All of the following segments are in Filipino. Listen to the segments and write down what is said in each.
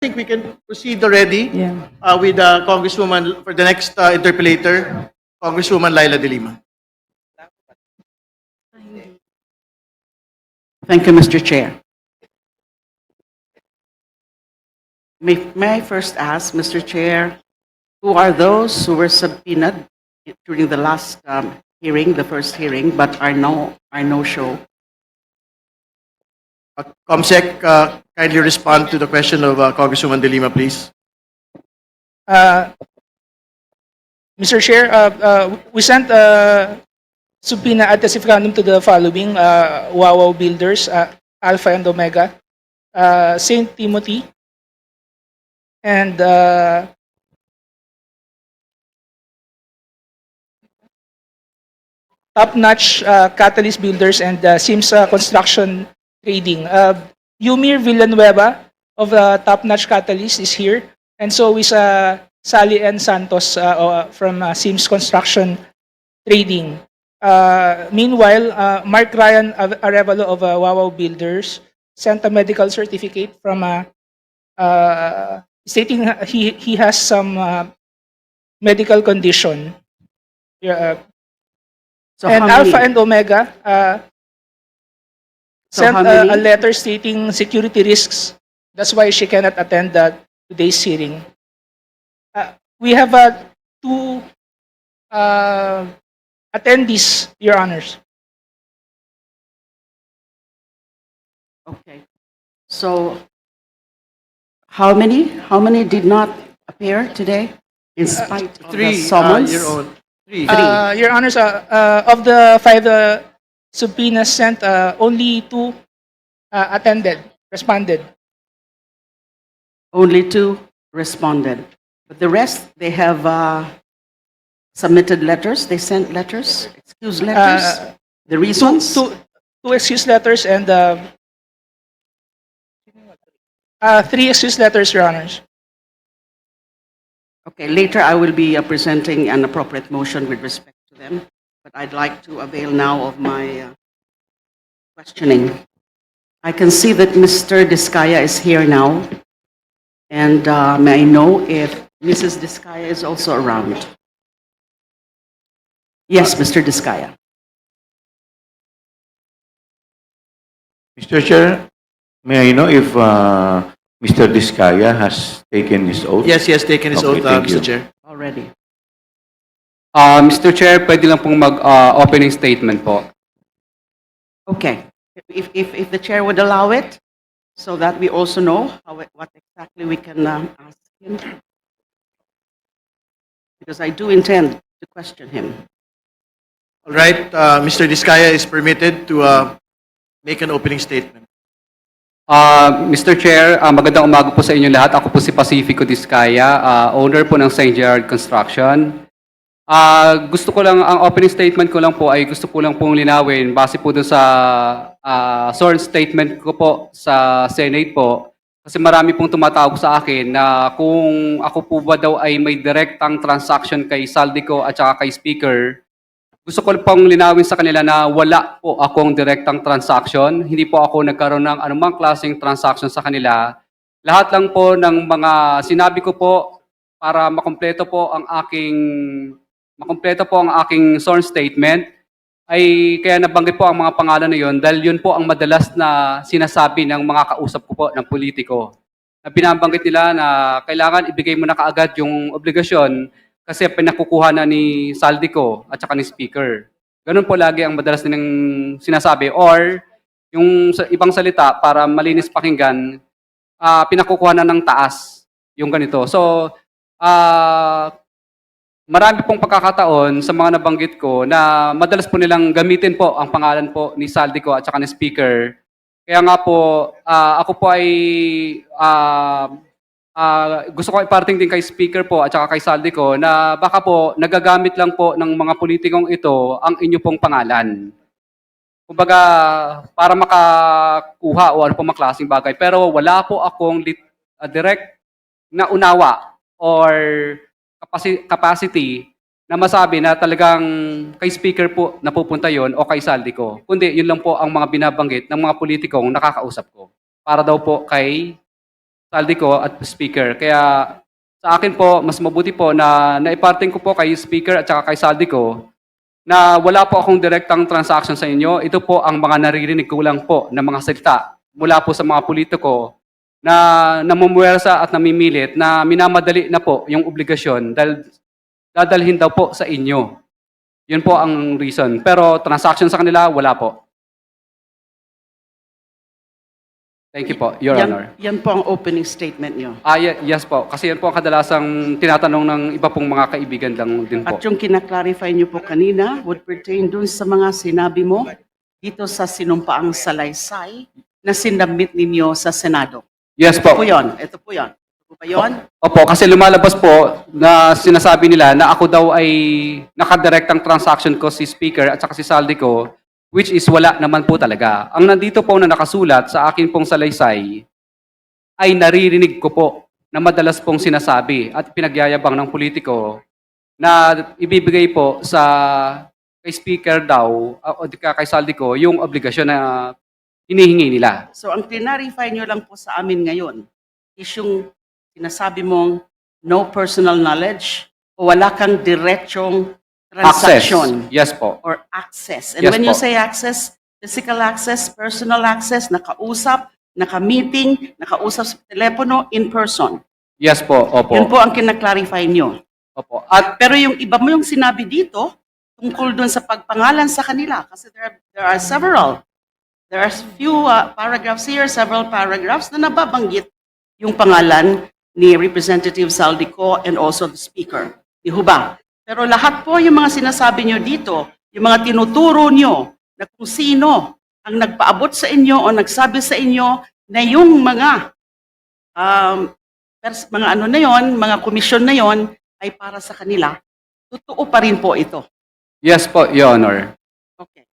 think we can proceed already Yeah. with Congresswoman for the next interpellator, Congresswoman Laila De Lima. Thank you, Mr. Chair. May I first ask, Mr. Chair, who are those who were subpoenaed during the last hearing, the first hearing, but are no show? Comsec, kindly respond to the question of Congresswoman De Lima, please. Mr. Chair, we sent subpoena ad testificandum to the following Wawaw Builders, Alpha and Omega, St. Timothy, and Top Notch Catalyst Builders and Sims Construction Trading. Yumir Villanueva of Top Notch Catalyst is here, and so is Sally N. Santos from Sims Construction Trading. Meanwhile, Mark Ryan Arevalo of Wawaw Builders sent a medical certificate from stating he has some medical condition. So And how Alpha many? and Omega So sent how many? a letter stating security risks. That's why she cannot attend today's hearing. We have two attendees, Your Honors. Okay. So how many did not appear today in spite of the Three, summons? Your Own. Three. Your Honors, of the five subpoenas sent, only two responded. Only two responded. But the rest, they have submitted letters. They sent letters, excuse letters. The reasons? Two excuse letters and three excuse letters, Your Honors. Okay, later I will be presenting an appropriate motion with respect to them, but I'd like to avail now of my questioning. I can see that Mr. Diskaya is here now, and may I know if Mrs. Diskaya is also around? Yes, Mr. Diskaya. Mr. Chair, may I know if Mr. Diskaya has taken his oath? Yes, he has taken his Okay, oath, thank Mr. you. Chair. Already. Mr. Chair, pwede lang pong mag-opening statement po. Okay. If the chair would allow it, so that we also know what exactly we can ask him. Because I do intend to question him. All right, Mr. Diskaya is permitted to make an opening statement. Mr. Chair, magandang umaga po sa inyo lahat. Ako po si Pacifico Diskaya, owner po ng St. Gerard Construction. Gusto ko lang, ang opening statement ko lang po ay gusto po lang pong linawin base po doon sa sworn statement ko po sa Senate po. Kasi marami pong tumatawag sa akin na kung ako po ba daw ay may direktang transaction kay Saldico at saka kay Speaker. Gusto ko pong linawin sa kanila na wala po akong direktang transaction. Hindi po ako nagkaroon ng anumang klaseng transaction sa kanila. Lahat lang po ng mga sinabi ko po para makumpleto po ang aking sworn statement ay kaya nabanggit po ang mga pangalan na yon dahil yun po ang madalas na sinasabi ng mga kausap ko po ng politiko. Na binabanggit nila na kailangan ibigay mo na kaagad yung obligasyon kasi pinakukuha na ni Saldico at saka ni Speaker. Ganun po lagi ang madalas nilang sinasabi. Or yung sa ibang salita para malinis pakinggan, pinakukuha na ng taas yung ganito. So, marami pong pagkakataon sa mga nabanggit ko na madalas po nilang gamitin po ang pangalan po ni Saldico at saka ni Speaker. Kaya nga po, ako po ay gusto ko iparating din kay Speaker po at saka kay Saldico na baka po nagagamit lang po ng mga politikong ito ang inyo pong pangalan. Kumbaga, para makakuha o ano pong maklaseng bagay. Pero wala po akong direct na unawa or capacity na masabi na talagang kay Speaker po napupunta yon o kay Saldico. Kundi yun lang po ang mga binabanggit ng mga politikong nakakausap ko. Para daw po kay Saldico at Speaker. Kaya sa akin po, mas mabuti po na naiparting ko po kay Speaker at saka kay Saldico na wala po akong direktang transaction sa inyo. Ito po ang mga naririnig ko lang po na mga salita mula po sa mga politiko na namumuwersa at namimilit na minamadali na po yung obligasyon dahil dadalhin daw po sa inyo. Yun po ang reason. Pero transaction sa kanila, wala po. Thank you po, Your Honor. Yan po ang opening statement nyo. Yes po. Kasi yan po ang kadalasang tinatanong ng iba pong mga kaibigan lang din po. At yung kinaklarify nyo po kanina would pertain dun sa mga sinabi mo dito sa sinumpaang salaysay na sinabmit ninyo sa Senado. Yes Ito po po. yun. Ito po yun. Ito po ba yun? Opo, kasi lumalabas po na sinasabi nila na ako daw ay nakadirektang transaction ko si Speaker at saka si Saldico, which is wala naman po talaga. Ang nandito po na nakasulat sa akin pong salaysay ay naririnig ko po na madalas pong sinasabi at pinagyayabang ng politiko na ibibigay po sa kay Speaker daw o kay Saldico yung obligasyon na hinihingi nila. So ang clarify nyo lang po sa amin ngayon is yung sinasabi mong no personal knowledge o wala kang diretsong Access. transaction Yes po. or access. And Yes when you po. say access, physical access, personal access, nakausap, naka-meeting, nakausap sa telepono, in person. Yes po. Opo. Yun po ang kinaklarify nyo. Opo. At Pero yung iba mo yung sinabi dito, tungkol dun sa pagpangalan sa kanila. Kasi there are several. There are few paragraphs here, several paragraphs na nababanggit yung pangalan ni Representative Saldico and also the Speaker. Di ho ba? Pero lahat po yung mga sinasabi nyo dito, yung mga tinuturo nyo na kung sino ang nagpaabot sa inyo o nagsabi sa inyo na yung mga mga ano na yon, mga komisyon na yon ay para sa kanila, totoo pa rin po ito. yes po, Your Honor. Okay.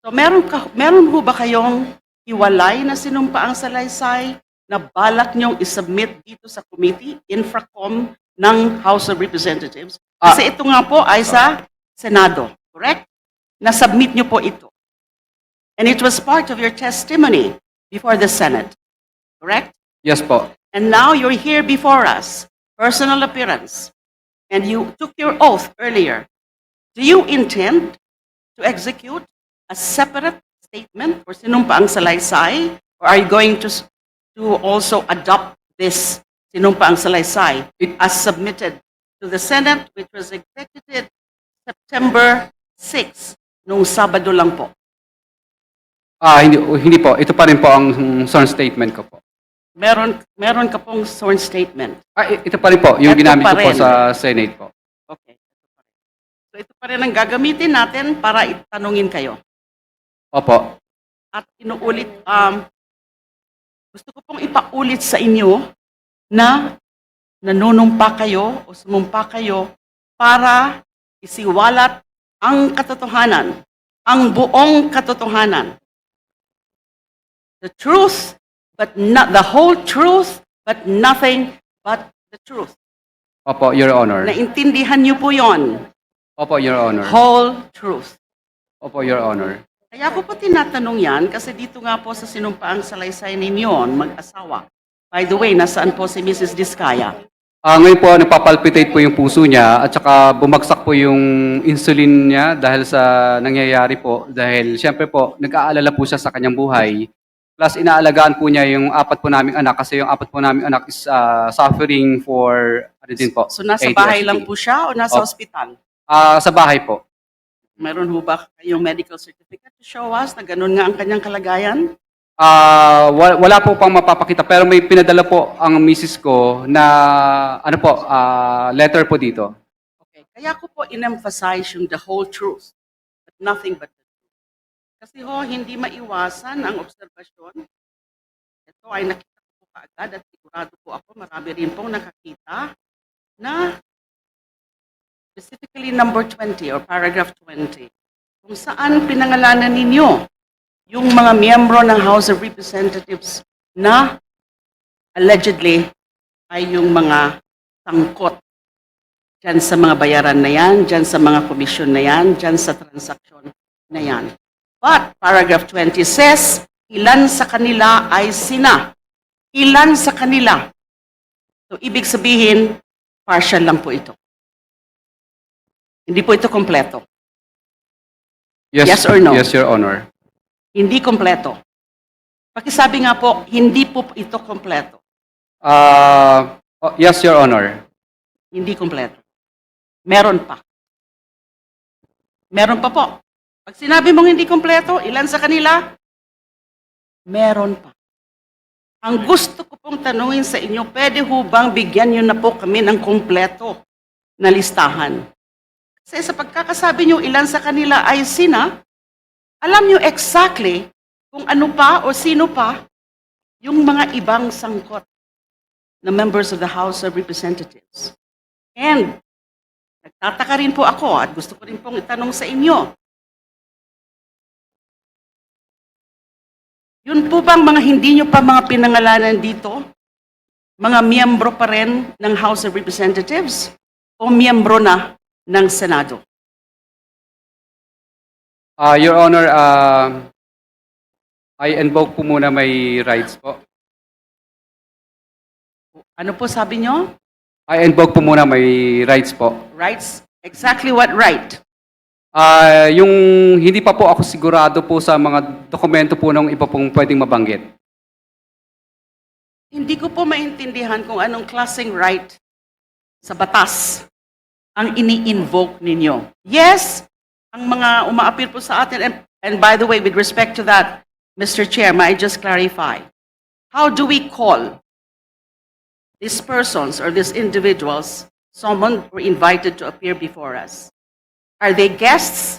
So meron ho ba kayong hiwalay na sinumpaang salaysay na balak nyong isubmit dito sa committee, Infracom ng House of Representatives? Kasi ito nga po ay sa Senado, correct? Na-submit nyo po ito. And it was part of your testimony before the Senate, correct? Yes po. And now you're here before us, personal appearance, and you took your oath earlier. Do you intend to execute a separate statement or sinumpaang salaysay? Or are you going to also adopt this sinumpaang salaysay as submitted to the Senate, which was executed September 6, nung Sabado lang po? Hindi po. Ito pa rin po ang sworn statement ko po. Meron ka pong sworn statement. Ito pa rin po, yung Ito ginamit pa ko po rin. sa Senate po. Okay. So ito pa rin ang gagamitin natin para itanungin kayo. Opo. At inuulit, gusto ko pong ipaulit sa inyo na nanunumpa kayo o sumumpa kayo para isiwalat ang katotohanan, ang buong katotohanan. The truth, but not the whole truth, but nothing but the truth. Opo, Your Honor. Naintindihan niyo po yon, Opo, Your Honor. whole truth. Opo, Your Honor. Kaya ko po tinatanong yan kasi dito nga po sa sinumpaang salaysay ninyo, mag-asawa. By the way, nasaan po si Mrs. Diskaya? Ngayon po, nagpapalpitate po yung puso niya at saka bumagsak po yung insulin niya dahil sa nangyayari po. Dahil siyempre po, nag-aalala po siya sa kanyang buhay. Plus, inaalagaan po niya yung apat po naming anak kasi yung apat po naming anak is suffering for, ano din po? So nasa ADHD. bahay lang po siya o nasa Opo. ospital? Sa bahay po. Meron ho ba kayong medical certificate to show us na ganun nga ang kanyang kalagayan? Wala po pang mapapakita pero may pinadala po ang misis ko na ano po, letter po dito. Okay. Kaya ko po in-emphasize yung the whole truth, but nothing but the truth. Kasi ho, hindi maiwasan ang obserbasyon. Ito ay nakita ko po kaagad at sigurado po ako, marami rin pong nakakita na specifically number 20 or paragraph 20, kung saan pinangalanan ninyo yung mga miyembro ng House of Representatives na allegedly ay yung mga sangkot dyan sa mga bayaran na yan, dyan sa mga komisyon na yan, dyan sa transaksyon na yan. But paragraph 20 says, ilan sa kanila ay sina. Ilan sa kanila So, ibig sabihin, partial lang po ito. Hindi po ito kompleto. Yes or no? Yes, Your Honor. Hindi kompleto. Pakisabi nga po, hindi po ito kompleto. Yes, Your Honor. Hindi kompleto. Meron pa. Meron pa po. Pag sinabi mong hindi kompleto, ilan sa kanila? Meron pa. Ang gusto ko pong tanungin sa inyo, pwede ho bang bigyan nyo na po kami ng kompleto na listahan? Kasi sa pagkakasabi nyo ilan sa kanila ay sina, alam nyo exactly kung ano pa o sino pa yung mga ibang sangkot na members of the House of Representatives. And nagtataka rin po ako at gusto ko rin pong itanong sa inyo, yun po bang mga hindi nyo pa mga pinangalanan dito, mga miyembro pa rin ng House of Representatives o miyembro na ng Senado? Your Honor, I invoke po muna my rights po. Ano po sabi nyo? I invoke po muna my rights po. Rights? Exactly what right? Yung hindi pa po ako sigurado po sa mga dokumento po ng iba pong pwedeng mabanggit. Hindi ko po maintindihan kung anong klaseng right sa batas ang ini-invoke ninyo. Yes, ang mga umaapil po sa atin, and by the way, with respect to that, Mr. Chair, may I just clarify? How do we call these persons or these individuals summoned or invited to appear before us? Are they guests?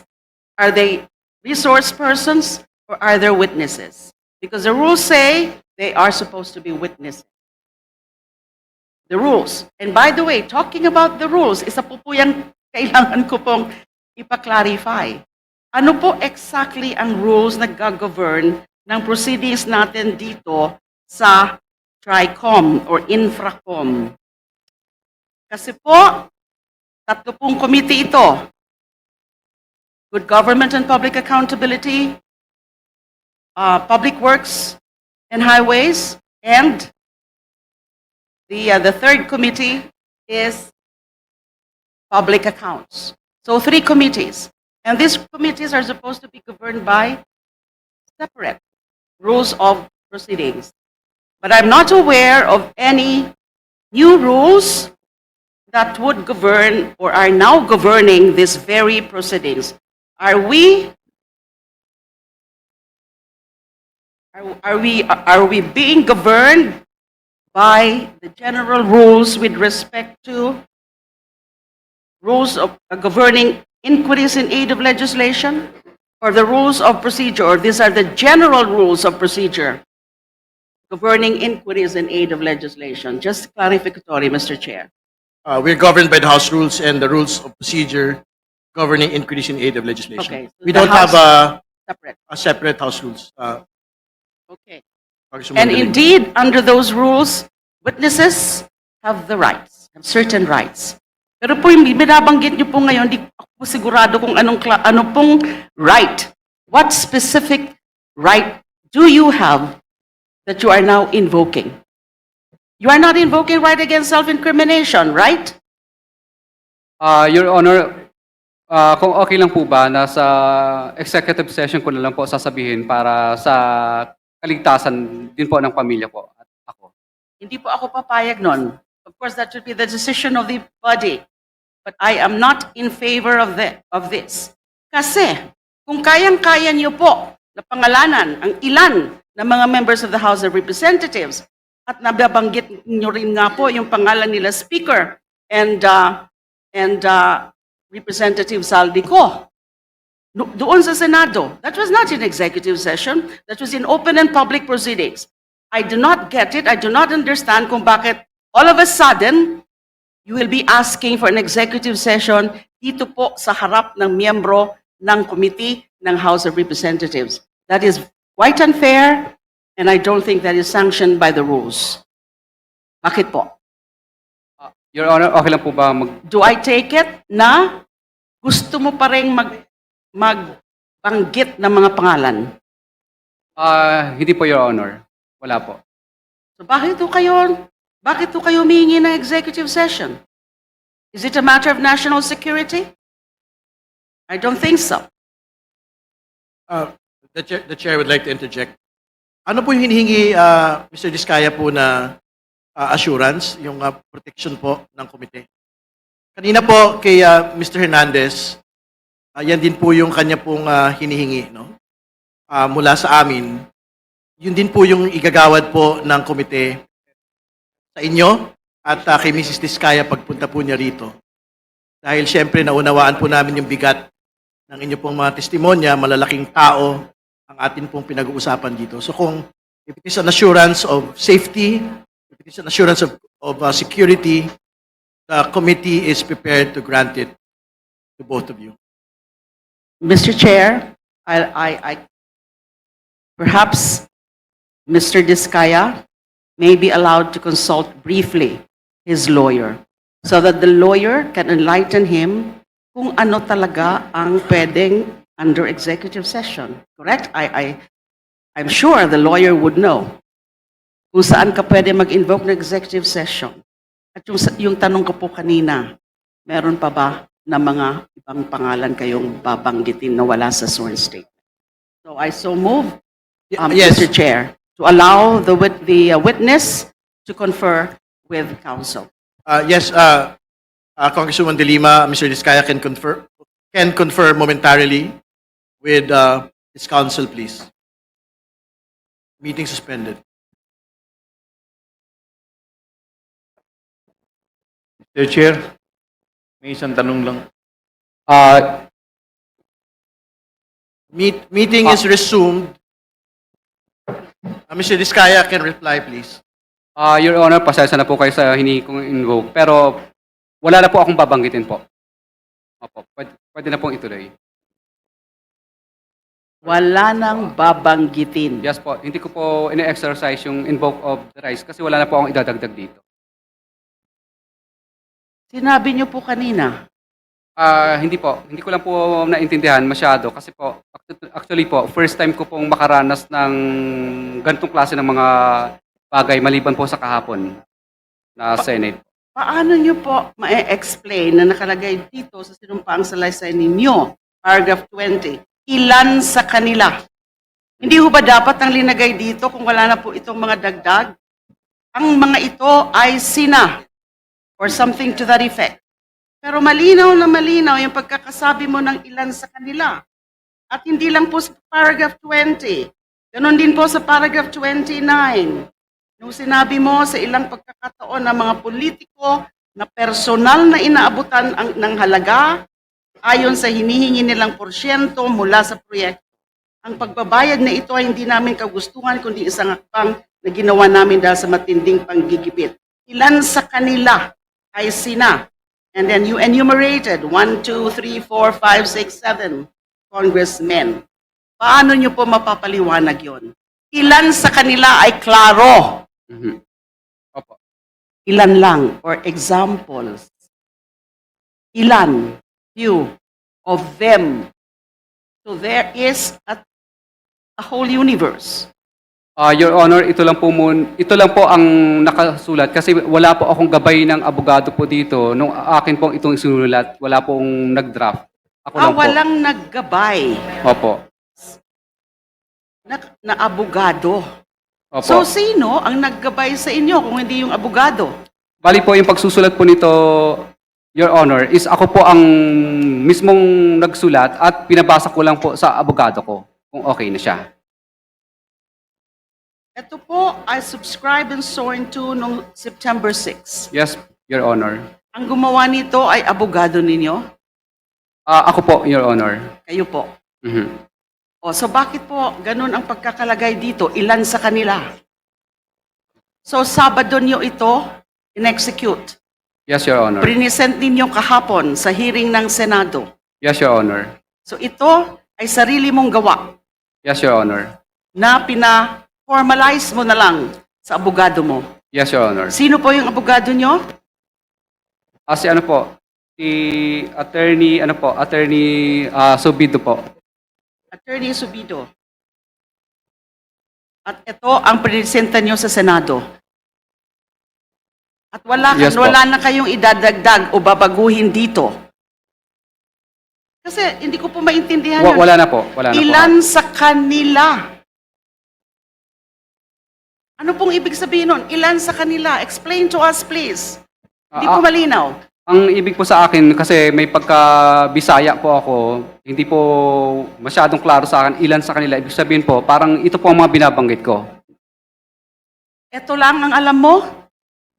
Are they resource persons? Or are they witnesses? Because the rules say they are supposed to be witnesses. The rules. And by the way, talking about the rules, isa po po yung kailangan ko pong ipa-clarify. Ano po exactly ang rules na gag-govern ng proceedings natin dito sa TRICOM or Infracom? Kasi po, tatlo pong committee ito. Good Government and Public Accountability, Public Works and Highways, and the third committee is Public Accounts. So 3 committees. And these committees are supposed to be governed by separate rules of proceedings. But I'm not aware of any new rules that would govern or are now governing these very proceedings. Are we being governed by the general rules with respect to rules of governing inquiries in aid of legislation, or the rules of procedure, or these are the general rules of procedure governing inquiries in aid of legislation? Just clarificatory, Mr. Chair. We're governed by the House rules and the rules of procedure governing inquiries in aid of legislation. Okay, so We the don't have Separate. a separate House rules. Okay. Congresswoman And De Lima. indeed, under those rules, witnesses have the rights, have certain rights. Pero po yung binabanggit niyo po ngayon, di ako po sigurado kung ano pong right. What specific right do you have that you are now invoking? You are not invoking right against self-incrimination, right? Your Honor, kung okay lang po ba, nasa executive session ko na lang po sasabihin para sa kaligtasan din po ng pamilya ko at ako. Hindi po ako papayag nun. Of course, that should be the decision of the body. But I am not in favor of this. Kasi, kung kayang-kaya niyo po na pangalanan ang ilan ng mga members of the House of Representatives at nababanggit niyo rin nga po yung pangalan nila Speaker and Representative Saldico doon sa Senado. That was not in executive session. That was in open and public proceedings. I do not get it. I do not understand kung bakit all of a sudden you will be asking for an executive session dito po sa harap ng miyembro ng committee ng House of Representatives. That is quite unfair and I don't think that is sanctioned by the rules. Bakit po? Your Honor, okay lang po ba Do I take it na gusto mo pa rin magbanggit ng mga pangalan? Hindi po, Your Honor. Wala po. So bakit po kayo Bakit po kayo humihingi ng executive session? Is it a matter of national security? I don't think so. The chair would like to interject. Ano po yung hinihingi, Mr. Diskaya po na assurance, yung protection po ng komite? Kanina po kay Mr. Hernandez, yan din po yung kanya pong hinihingi, no? Mula sa amin. Yun din po yung igagawad po ng komite sa inyo at kay Mrs. Diskaya pagpunta po niya rito. Dahil siyempre naunawaan po namin yung bigat ng inyo pong mga testimonya, malalaking tao ang atin pong pinag-uusapan dito. So kung if it is an assurance of safety, if it is an assurance of security, the committee is prepared to grant it to both of you. Mr. Chair, perhaps Mr. Diskaya may be allowed to consult briefly his lawyer so that the lawyer can enlighten him kung ano talaga ang pwedeng under executive session. Correct? I'm sure the lawyer would know kung saan ka pwede mag-invoke ng executive session. At yung tanong ko po kanina, meron pa ba na mga ibang pangalan kayong babanggitin na wala sa sworn statement? So I so move, Yes. Mr. Chair, to allow the witness to confer with counsel. Yes, Congresswoman De Lima, Mr. Diskaya can confer momentarily with his counsel, please. Meeting suspended. Mr. Chair, may isang tanong lang. Meeting is resumed. Mr. Diskaya can reply, please. Your Honor, pasensya na po kayo sa hinihingi kong invoke, pero wala na po akong babanggitin po. Opo, pwede na pong ituloy. Wala nang babanggitin. Yes po, hindi ko po ine-exercise yung invoke of the rights kasi wala na po akong idadagdag dito. Sinabi niyo po kanina, Hindi po. Hindi ko lang po naintindihan masyado kasi po, actually po, first time ko pong makaranas ng ganitong klase ng mga bagay maliban po sa kahapon na Senate. paano niyo po ma-explain na nakalagay dito sa sinumpaang salaysay ninyo, paragraph 20, ilan sa kanila? Hindi ho ba dapat ang linagay dito kung wala na po itong mga dagdag? Ang mga ito ay sina or something to that effect. Pero malinaw na malinaw yung pagkakasabi mo ng ilan sa kanila. At hindi lang po sa paragraph 20. Ganon din po sa paragraph 29. Nung sinabi mo sa ilang pagkakataon ng mga politiko na personal na inaabutan ng halaga ayon sa hinihingi nilang porsyento mula sa proyekto. Ang pagbabayad na ito ay hindi namin kagustuhan kundi isang hakbang na ginawa namin dahil sa matinding panggigipit. Ilan sa kanila ay sina? And then you enumerated 1, 2, 3, 4, 5, 6, 7 congressmen. Paano nyo po mapapaliwanag yon? Ilan sa kanila ay klaro? Mhm. Opo. Ilan lang? Or examples? Ilan? Few of them. So there is a whole universe. Your Honor, ito lang po ang nakasulat kasi wala po akong gabay ng abogado po dito. Nung akin pong itong isinulat, wala pong nag-draft. Ako lang po. Walang naggabay Opo. na abogado. Opo. So sino ang naggabay sa inyo kung hindi yung abogado? Bali po yung pagsusulat po nito, Your Honor, is ako po ang mismong nagsulat at pinabasa ko lang po sa abogado ko kung okay na siya. Ito po ay subscribe and sworn to noong September 6. Yes, Your Honor. Ang gumawa nito ay abogado ninyo? Ako po, Your Honor. Kayo po. Mhm. So bakit po ganun ang pagkakalagay dito? Ilan sa kanila? So Sabado nyo ito in-execute. Yes, Your Honor. Prinisent ninyo kahapon sa hearing ng Senado. Yes, Your Honor. So ito ay sarili mong gawa Yes, Your Honor. na pina-formalize mo na lang sa abogado mo. Yes, Your Honor. Sino po yung abogado nyo? Si ano po, si Attorney Subido po. Attorney Subido. At ito ang prinisenta nyo sa Senado. At wala, Yes po. wala na kayong idadagdag o babaguhin dito. Kasi hindi ko po maintindihan yun. Wala na po. Wala na po. Ilan sa kanila? Ano pong ibig sabihin nun? Ilan sa kanila? Explain to us, please. Hindi po malinaw. Ang ibig po sa akin, kasi may pagka-Bisaya po ako, hindi po masyadong klaro sa akin ilan sa kanila. Ibig sabihin po, parang ito po ang mga binabanggit ko. Ito lang ang alam mo?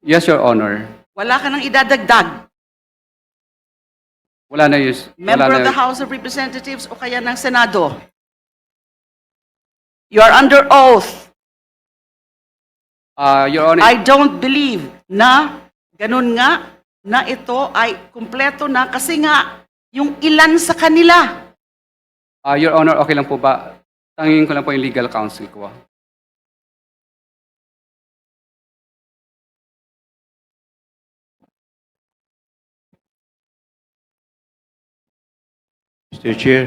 Yes, Your Honor. Wala ka nang idadagdag. Wala na yun. Member of the House of Representatives o kaya ng Senado. You are under oath. Your Honor, I don't believe na ganun nga na ito ay kumpleto na kasi nga yung ilan sa kanila. Your Honor, okay lang po ba? Tangingin ko lang po yung legal counsel ko. Mr. Chair,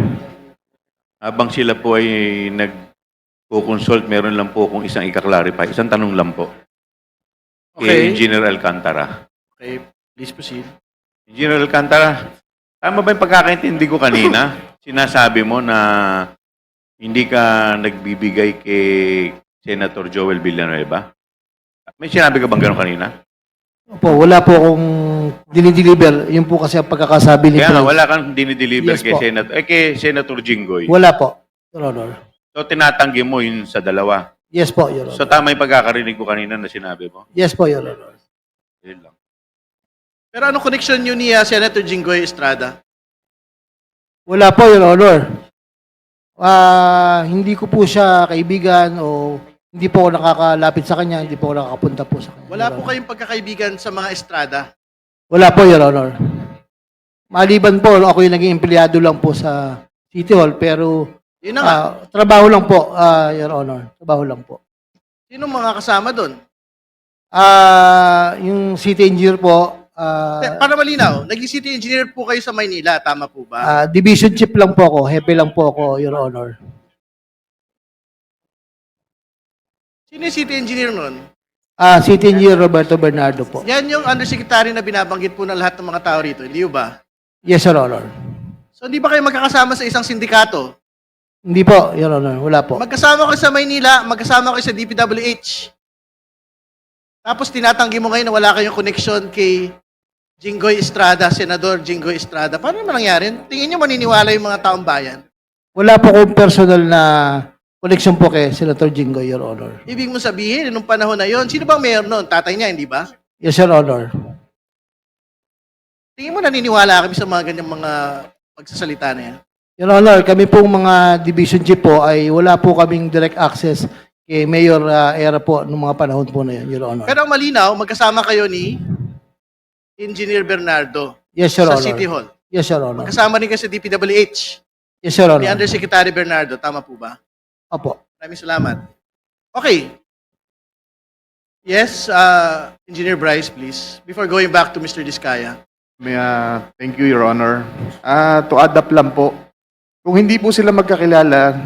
habang sila po ay nag-consult, meron lang po akong isang ika-clarify. Isang tanong lang po. Kay Okay. Engineer Alcantara. Okay, please proceed. Engineer Alcantara, tama ba yung pagkakaintindi ko kanina? Sinasabi mo na hindi ka nagbibigay kay Senator Joel Villanueva? May sinabi ka bang gano'n kanina? Opo, wala po akong dinideliver. Yun po kasi ang pagkakasabi ni Kaya nga, Prince. wala kang dinideliver Yes kay po. Senator Jinggoy. Wala po, Your Honor. So, tinatanggi mo yun sa dalawa. Yes po, Your So, Honor. tama yung pagkakarinig ko kanina na sinabi mo? Yes po, Your Honor. Yun lang. Pero ano connection nyo ni Senator Jinggoy Estrada? Wala po, Your Honor. Hindi ko po siya kaibigan o hindi po ako nakakalapit sa kanya, hindi po ako nakakapunta po sa kanya. Wala Your po Honor. kayong pagkakaibigan sa mga Estrada. Wala po, Your Honor. Maliban po, ako yung naging empleyado lang po sa City Hall, pero Yun na nga. trabaho lang po, Your Honor. Trabaho lang po. Sino mga kasama doon? Yung city engineer po, Para malinaw, naging city engineer po kayo sa Maynila, tama po ba? division chief lang po ako, hepe lang po ako, Your Honor. Sino yung city engineer nun? City engineer Roberto Bernardo po. Yan yung undersecretary na binabanggit po ng lahat ng mga tao rito, hindi ba? Yes, Your Honor. So hindi ba kayo magkakasama sa isang sindikato? Hindi po, Your Honor. Wala po. Magkasama kayo sa Maynila, magkasama kayo sa DPWH. Tapos tinatanggi mo ngayon na wala kayong connection kay Jinggoy Estrada, Senador Jinggoy Estrada. Paano naman nangyari? Tingin nyo maniniwala yung mga taong bayan? Wala po akong personal na connection po kay Senator Jinggoy, Your Honor. Ibig mo sabihin, nung panahon na yon, sino bang mayor noon? Tatay niya, hindi ba? Yes, Your Honor. Tingin mo naniniwala kami sa mga ganyang mga pagsasalita na yan? Your Honor, kami pong mga division chief po ay wala po kaming direct access kay Mayor Era po nung mga panahon po na yun, Your Honor. Pero ang malinaw, magkasama kayo ni Engineer Bernardo Yes, Your sa Honor. City Hall. Yes, Your Honor. Magkasama rin kayo sa DPWH Yes, Your ni Honor. Undersecretary Bernardo. Tama po ba? Opo. Maraming salamat. Okay. Yes, Engineer Bryce, please. Before going back to Mr. Diskaya. Thank you, Your Honor. To add up lang po, kung hindi po sila magkakilala,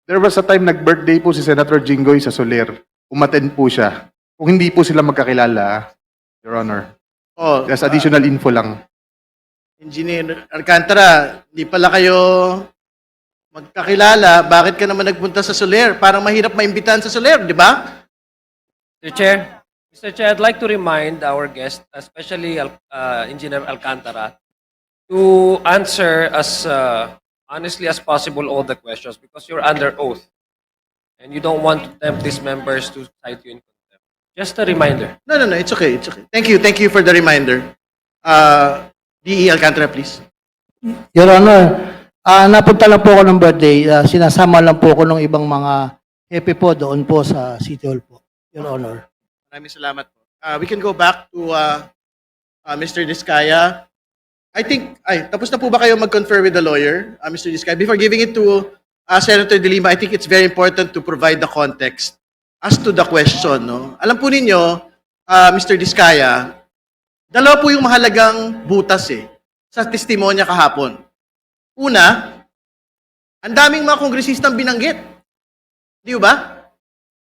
there was a time nag-birthday po si Senator Jinggoy sa Soler. Umattend po siya. Kung hindi po sila magkakilala, Your Honor. Oh, Just additional info lang. Engineer Alcantara, di pala kayo magkakilala. Bakit ka naman nagpunta sa Soler? Parang mahirap maimbitahan sa Soler, di ba? Mr. Chair, I'd like to remind our guest, especially Engineer Alcantara, to answer as honestly as possible all the questions because you're under oath and you don't want to tempt these members to cite you in contempt. Just a reminder. No, it's okay, it's okay. Thank you for the reminder. DE Alcantara, please. Your Honor, napunta lang po ako ng birthday. Sinasama lang po ako ng ibang mga hepe po doon po sa City Hall po, Your Honor. Maraming salamat po. We can go back to Mr. Diskaya. I think, tapos na po ba kayo mag-confer with the lawyer, Mr. Diskaya? Before giving it to Senator De Lima, I think it's very important to provide the context as to the question. No? Alam po ninyo, Mr. Diskaya, dalawa po yung mahalagang butas sa testimonya kahapon. Una, ang daming mga kongresistang binanggit. Di ba?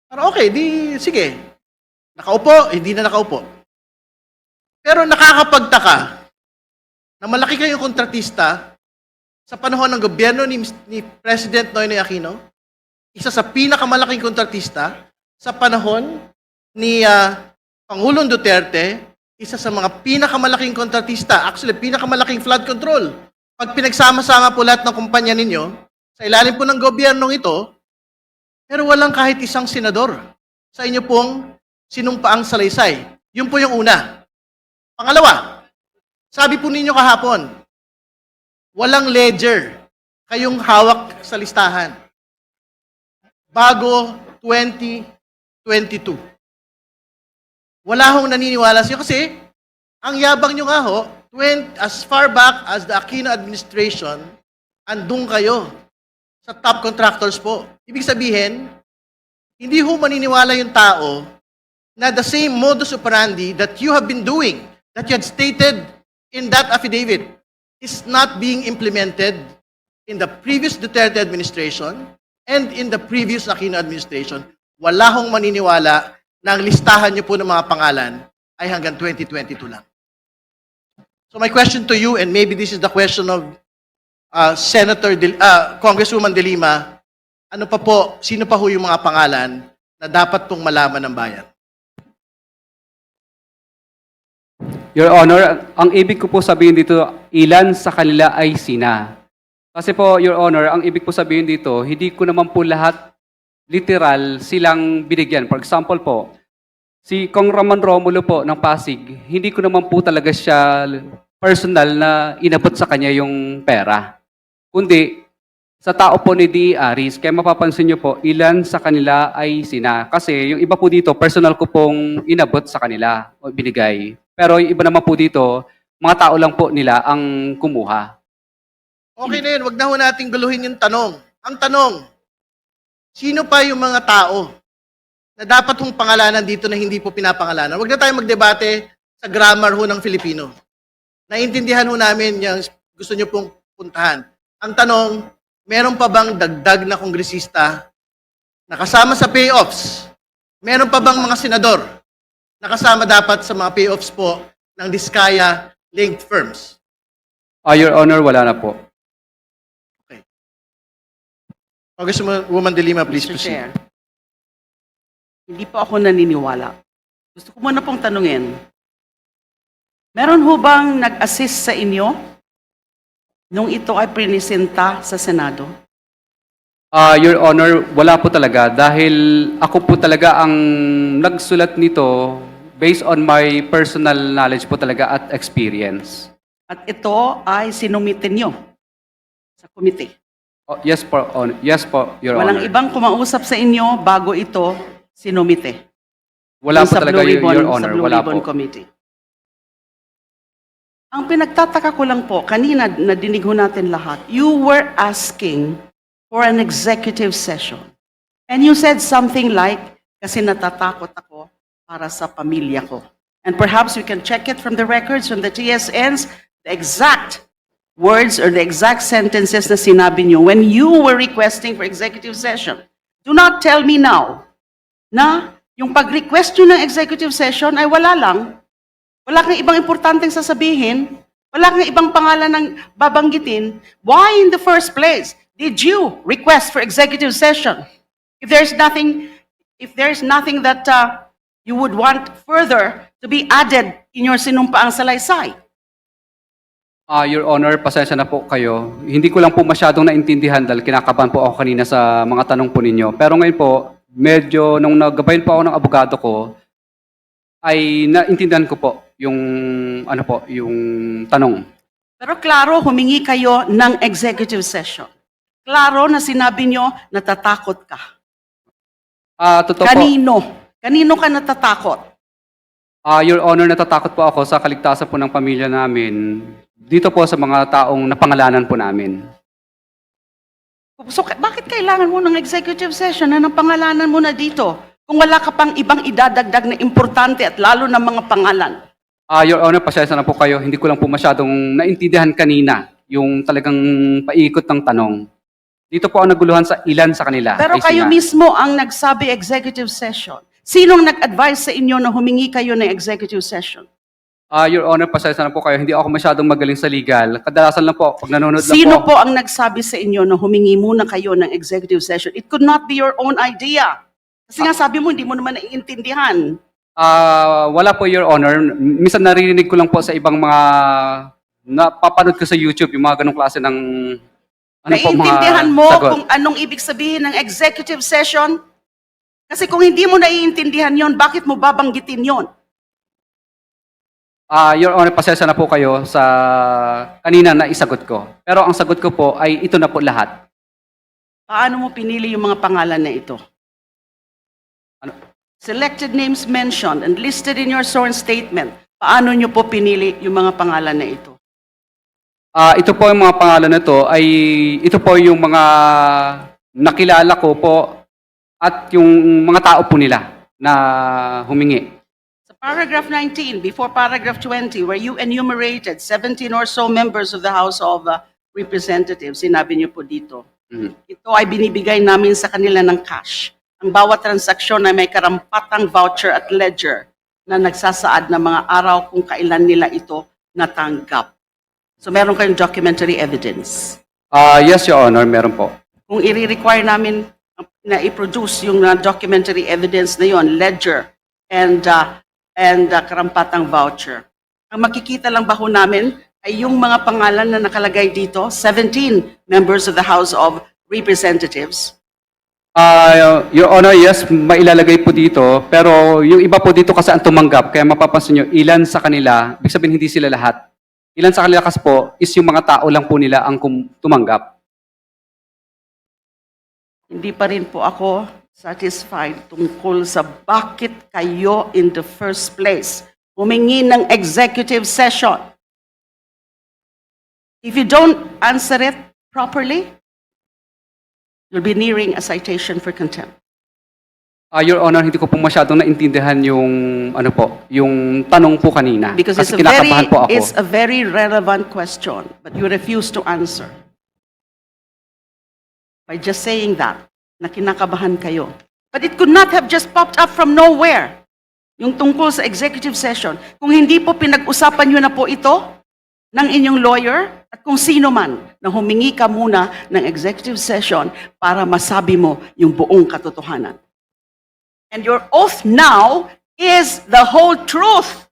Pero okay, sige. Nakaupo, hindi na nakaupo. Pero nakakapagtaka na malaki kayong kontratista sa panahon ng gobyerno ni President Noynoy Aquino, isa sa pinakamalaking kontratista sa panahon ni Pangulong Duterte, isa sa mga pinakamalaking kontratista, actually pinakamalaking flood control. Pag pinagsama-sama po lahat ng kumpanya ninyo, sa ilalim po ng gobyernong ito, pero walang kahit isang senador sa inyo pong sinumpaang salaysay. Yun po yung una. Pangalawa, sabi po ninyo kahapon, walang ledger kayong hawak sa listahan bago 2022. Wala hong naniniwala siya kasi ang yabang nyo nga ho, as far back as the Aquino administration, andun kayo sa top contractors po. Ibig sabihin, hindi ho maniniwala yung tao na the same modus operandi that you have been doing, that you had stated in that affidavit, is not being implemented in the previous Duterte administration and in the previous Aquino administration. Wala hong maniniwala na ang listahan niyo po ng mga pangalan ay hanggang 2022 lang. So my question to you, and maybe this is the question of Congresswoman De Lima, ano pa po, sino pa ho yung mga pangalan na dapat pong malaman ng bayan? Your Honor, ang ibig ko po sabihin dito, ilan sa kanila ay sina. Kasi po, Your Honor, ang ibig po sabihin dito, hindi ko naman po lahat literal silang binigyan. For example po, si Kong Ramon Romulo po ng Pasig, hindi ko naman po talaga siya personal na inabot sa kanya yung pera. Kundi, sa tao po ni D. Aris, kaya mapapansin nyo po, ilan sa kanila ay sina. Kasi yung iba po dito, personal ko pong inabot sa kanila o binigay. Pero yung iba naman po dito, mga tao lang po nila ang kumuha. Okay na yun, wag na ho nating guluhin yung tanong. Ang tanong, sino pa yung mga tao na dapat hong pangalanan dito na hindi po pinapangalanan? Wag na tayo magdebate sa grammar ho ng Filipino. Naintindihan ho namin yung gusto nyo pong puntahan. Ang tanong, meron pa bang dagdag na kongresista na kasama sa payoffs? Meron pa bang mga senador na kasama dapat sa mga payoffs po ng Diskaya-linked firms? Your Honor, wala na po. Congresswoman De Lima, please Mr. proceed. Chair, hindi po ako naniniwala. Gusto ko muna pong tanungin, meron ho bang nag-assist sa inyo nung ito ay prinisenta sa Senado? Your Honor, wala po talaga dahil ako po talaga ang nagsulat nito based on my personal knowledge po talaga at experience. At ito ay sinumitin nyo sa komite. Oh, yes po, Your Walang Honor. ibang kumausap sa inyo bago ito sinumite. Wala Yung po sa talaga, Blue Ribbon, Your Honor. sa Blue Wala Ribbon po. Committee. Ang pinagtataka ko lang po, kanina nadinig ho natin lahat, you were asking for an executive session. And you said something like, kasi natatakot ako para sa pamilya ko. And perhaps we can check it from the records, from the TSNs, the exact words or the exact sentences na sinabi nyo when you were requesting for executive session. Do not tell me now na yung pag-request nyo ng executive session ay wala lang. Wala kang ibang importanteng sasabihin. Wala kang ibang pangalan ng babanggitin. Why in the first place did you request for executive session? If there's nothing that you would want further to be added in your sinumpaang salaysay. Your Honor, pasensya na po kayo. Hindi ko lang po masyadong naintindihan dahil kinakabahan po ako kanina sa mga tanong po ninyo. Pero ngayon po, medyo nung naggabayan po ako ng abogado ko, ay naintindihan ko po yung yung tanong. Pero klaro, humingi kayo ng executive session. Klaro na sinabi nyo, natatakot ka. Totoo po. Kanino? Kanino ka natatakot? Your Honor, natatakot po ako sa kaligtasan po ng pamilya namin. Dito po sa mga taong napangalanan po namin. So, bakit kailangan mo ng executive session na pangalanan mo na dito? Kung wala ka pang ibang idadagdag na importante at lalo na mga pangalan. Your Honor, pasensya na po kayo. Hindi ko lang po masyadong naintindihan kanina yung talagang paikot ng tanong. Dito po ang naguluhan sa ilan sa kanila. Pero ay kayo sina. mismo ang nagsabi executive session. Sinong nag-advise sa inyo na humingi kayo ng executive session? Your Honor, pasensya na po kayo. Hindi ako masyadong magaling sa legal. Kadalasan lang po, pag nanonood lang Sino po. po ang nagsabi sa inyo na humingi muna kayo ng executive session? It could not be your own idea. Kasi nga sabi mo, hindi mo naman naiintindihan. Wala po, Your Honor. Minsan naririnig ko lang po sa ibang mga napapanood ko sa YouTube, yung mga ganong klase ng Naiintindihan mo sagot. kung anong ibig sabihin ng executive session? Kasi kung hindi mo naiintindihan yon, bakit mo babanggitin yon? Your Honor, pasensya na po kayo sa kanina na isagot ko. Pero ang sagot ko po ay ito na po lahat. Paano mo pinili yung mga pangalan na ito? Ano? Selected names mentioned and listed in your sworn statement. Paano nyo po pinili yung mga pangalan na ito? Ito po yung mga pangalan na to ay ito po yung mga nakilala ko po at yung mga tao po nila na humingi. Sa paragraph 19, before paragraph 20, where you enumerated 17 or so members of the House of Representatives, sinabi niyo po dito, ito ay binibigay namin sa kanila ng cash. Ang bawat transaksyon ay may karampatang voucher at ledger na nagsasaad ng mga araw kung kailan nila ito natanggap. So meron kayong documentary evidence. Yes, Your Honor, meron po. Kung i-require namin na i-produce yung documentary evidence na yon, ledger and karampatang voucher. Ang makikita lang ba ho namin ay yung mga pangalan na nakalagay dito, 17 members of the House of Representatives. Your Honor, yes, mailalagay po dito. Pero yung iba po dito kasi ang tumanggap. Kaya mapapansin nyo, ilan sa kanila, ibig sabihin hindi sila lahat. Ilan sa kanila kasi po is yung mga tao lang po nila ang tumanggap. Hindi pa rin po ako satisfied tungkol sa bakit kayo in the first place humingi ng executive session. If you don't answer it properly, you'll be nearing a citation for contempt. Your Honor, hindi ko po masyadong naintindihan yung yung tanong po kanina. Because kasi kinakabahan po ako. it's a very relevant question, but you refuse to answer. By just saying that, na kinakabahan kayo. But it could not have just popped up from nowhere. Yung tungkol sa executive session. Kung hindi po pinag-usapan nyo na po ito ng inyong lawyer at kung sino man na humingi ka muna ng executive session para masabi mo yung buong katotohanan. And your oath now is the whole truth.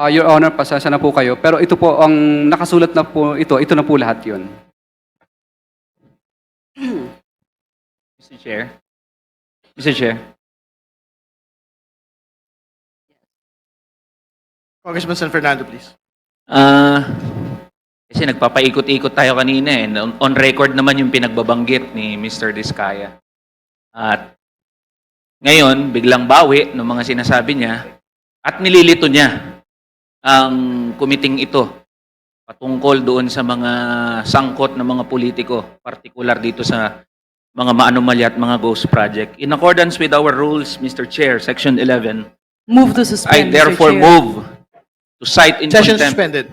Your Honor, pasensya na po kayo. Pero ito po, ang nakasulat na po ito na po lahat yun. Mr. Chair. Mr. Chair. Congressman San Fernando, please. Kasi nagpapaikot-ikot tayo kanina eh. On record naman yung pinagbabanggit ni Mr. Diskaya. At ngayon, biglang bawi ng mga sinasabi niya at nililito niya ang kumiting ito patungkol doon sa mga sangkot ng mga politiko, particular dito sa mga maanomalya at mga ghost project. In accordance with our rules, Mr. Chair, Section 11, Move to I suspend, Mr. therefore Chair. move to cite in Session contempt suspended.